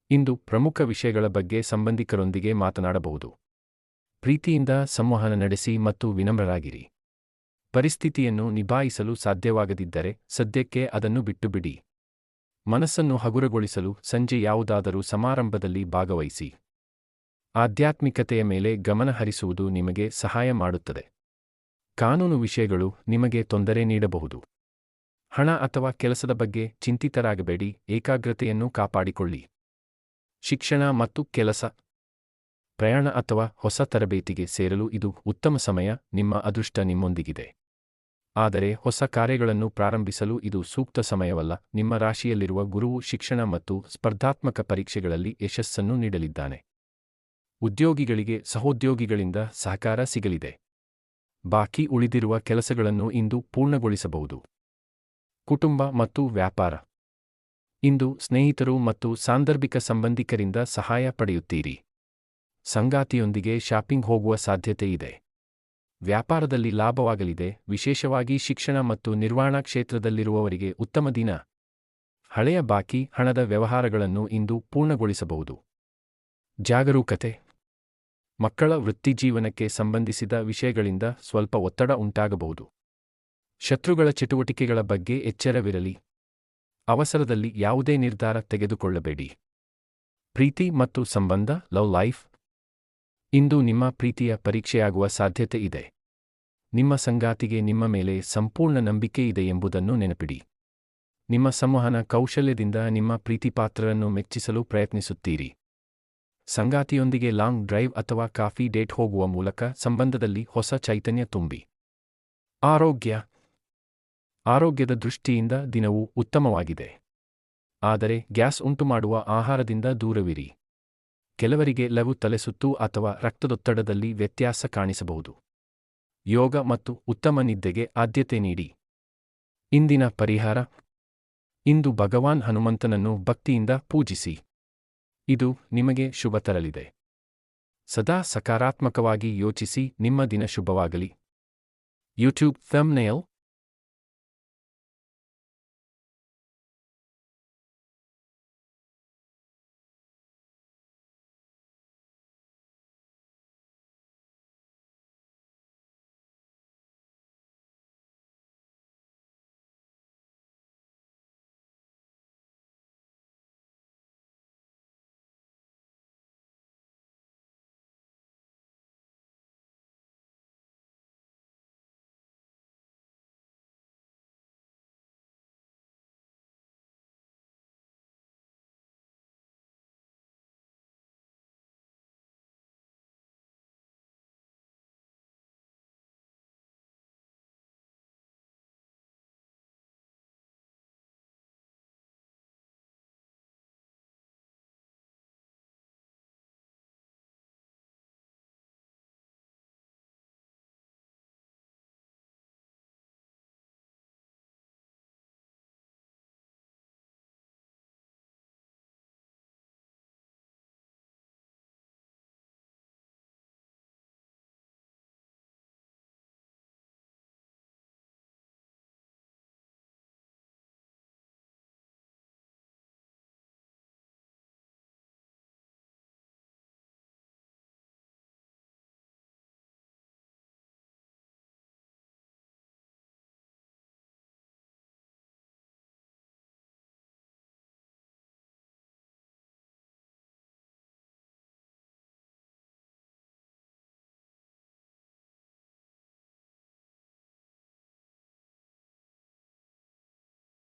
ಇಂದು ಪ್ರಮುಖ ವಿಷಯಗಳ ಬಗ್ಗೆ ಸಂಬಂಧಿಕರೊಂದಿಗೆ ಮಾತನಾಡಬಹುದು. ಪ್ರೀತಿಯಿಂದ ಸಂವಹನ ನಡೆಸಿ ಮತ್ತು ವಿನಮ್ರರಾಗಿರಿ. ಪರಿಸ್ಥಿತಿಯನ್ನು ನಿಭಾಯಿಸಲು ಸಾಧ್ಯವಾಗದಿದ್ದರೆ ಸದ್ಯಕ್ಕೆ ಅದನ್ನು ಬಿಟ್ಟುಬಿಡಿ. ಮನಸ್ಸನ್ನು ಹಗುರಗೊಳಿಸಲು ಸಂಜೆ ಯಾವುದಾದರೂ ಸಮಾರಂಭದಲ್ಲಿ ಭಾಗವಹಿಸಿ. ಆಧ್ಯಾತ್ಮಿಕತೆಯ ಮೇಲೆ ಗಮನ ಹರಿಸುವುದು ನಿಮಗೆ ಸಹಾಯ ಮಾಡುತ್ತದೆ. ಕಾನೂನು ವಿಷಯಗಳು ನಿಮಗೆ ತೊಂದರೆ ನೀಡಬಹುದು. ಹಣ ಅಥವಾ ಕೆಲಸದ ಬಗ್ಗೆ ಚಿಂತಿತರಾಗಬೇಡಿ, ಏಕಾಗ್ರತೆಯನ್ನು ಕಾಪಾಡಿಕೊಳ್ಳಿ. ಶಿಕ್ಷಣ ಮತ್ತು ಕೆಲಸ, ಪ್ರಯಾಣ ಅಥವಾ ಹೊಸ ತರಬೇತಿಗೆ ಸೇರಲು ಇದು ಉತ್ತಮ ಸಮಯ. ನಿಮ್ಮ ಅದೃಷ್ಟ ನಿಮ್ಮೊಂದಿಗಿದೆ. ಆದರೆ ಹೊಸ ಕಾರ್ಯಗಳನ್ನು ಪ್ರಾರಂಭಿಸಲು ಇದು ಸೂಕ್ತ ಸಮಯವಲ್ಲ. ನಿಮ್ಮ ರಾಶಿಯಲ್ಲಿರುವ ಗುರುವು ಶಿಕ್ಷಣ ಮತ್ತು ಸ್ಪರ್ಧಾತ್ಮಕ ಪರೀಕ್ಷೆಗಳಲ್ಲಿ ಯಶಸ್ಸನ್ನು ನೀಡಲಿದ್ದಾನೆ. ಉದ್ಯೋಗಿಗಳಿಗೆ ಸಹೋದ್ಯೋಗಿಗಳಿಂದ ಸಹಕಾರ ಸಿಗಲಿದೆ. ಬಾಕಿ ಉಳಿದಿರುವ ಕೆಲಸಗಳನ್ನು ಇಂದು ಪೂರ್ಣಗೊಳಿಸಬಹುದು. ಕುಟುಂಬ ಮತ್ತು ವ್ಯಾಪಾರ, ಇಂದು ಸ್ನೇಹಿತರು ಮತ್ತು ಸಾಂದರ್ಭಿಕ ಸಂಬಂಧಿಕರಿಂದ ಸಹಾಯ ಪಡೆಯುತ್ತೀರಿ. ಸಂಗಾತಿಯೊಂದಿಗೆ ಶಾಪಿಂಗ್ ಹೋಗುವ ಸಾಧ್ಯತೆ ಇದೆ. ವ್ಯಾಪಾರದಲ್ಲಿ ಲಾಭವಾಗಲಿದೆ, ವಿಶೇಷವಾಗಿ ಶಿಕ್ಷಣ ಮತ್ತು ನಿರ್ವಹಣಾ ಕ್ಷೇತ್ರದಲ್ಲಿರುವವರಿಗೆ ಉತ್ತಮ ದಿನ. ಹಳೆಯ ಬಾಕಿ ಹಣದ ವ್ಯವಹಾರಗಳನ್ನು ಇಂದು ಪೂರ್ಣಗೊಳಿಸಬಹುದು. ಜಾಗರೂಕತೆ, ಮಕ್ಕಳ ವೃತ್ತಿಜೀವನಕ್ಕೆ ಸಂಬಂಧಿಸಿದ ವಿಷಯಗಳಿಂದ ಸ್ವಲ್ಪ ಒತ್ತಡ ಉಂಟಾಗಬಹುದು. ಶತ್ರುಗಳ ಚಟುವಟಿಕೆಗಳ ಬಗ್ಗೆ ಎಚ್ಚರವಿರಲಿ. ಅವಸರದಲ್ಲಿ ಯಾವುದೇ ನಿರ್ಧಾರ ತೆಗೆದುಕೊಳ್ಳಬೇಡಿ. ಪ್ರೀತಿ ಮತ್ತು ಸಂಬಂಧ, ಲವ್ ಲೈಫ್, ಇಂದು ನಿಮ್ಮ ಪ್ರೀತಿಯ ಪರೀಕ್ಷೆಯಾಗುವ ಸಾಧ್ಯತೆ ಇದೆ. ನಿಮ್ಮ ಸಂಗಾತಿಗೆ ನಿಮ್ಮ ಮೇಲೆ ಸಂಪೂರ್ಣ ನಂಬಿಕೆ ಇದೆ ಎಂಬುದನ್ನು ನೆನಪಿಡಿ. ನಿಮ್ಮ ಸಂವಹನ ಕೌಶಲ್ಯದಿಂದ ನಿಮ್ಮ ಪ್ರೀತಿಪಾತ್ರರನ್ನು ಮೆಚ್ಚಿಸಲು ಪ್ರಯತ್ನಿಸುತ್ತೀರಿ. ಸಂಗಾತಿಯೊಂದಿಗೆ ಲಾಂಗ್ ಡ್ರೈವ್ ಅಥವಾ ಕಾಫಿ ಡೇಟ್ ಹೋಗುವ ಮೂಲಕ ಸಂಬಂಧದಲ್ಲಿ ಹೊಸ ಚೈತನ್ಯ ತುಂಬಿ. ಆರೋಗ್ಯದ ದೃಷ್ಟಿಯಿಂದ ದಿನವು ಉತ್ತಮವಾಗಿದೆ. ಆದರೆ ಗ್ಯಾಸ್ ಉಂಟುಮಾಡುವ ಆಹಾರದಿಂದ ದೂರವಿರಿ. ಕೆಲವರಿಗೆ ಲಘು ತಲೆಸುತ್ತು ಅಥವಾ ರಕ್ತದೊತ್ತಡದಲ್ಲಿ ವ್ಯತ್ಯಾಸ ಕಾಣಿಸಬಹುದು. ಯೋಗ ಮತ್ತು ಉತ್ತಮ ನಿದ್ದೆಗೆ ಆದ್ಯತೆ ನೀಡಿ. ಇಂದಿನ ಪರಿಹಾರ: ಇಂದು ಭಗವಾನ್ ಹನುಮಂತನನ್ನು ಭಕ್ತಿಯಿಂದ ಪೂಜಿಸಿ. ಇದು ನಿಮಗೆ ಶುಭ ತರಲಿದೆ. ಸದಾ ಸಕಾರಾತ್ಮಕವಾಗಿ ಯೋಚಿಸಿ. ನಿಮ್ಮ ದಿನ ಶುಭವಾಗಲಿ. YouTube thumbnail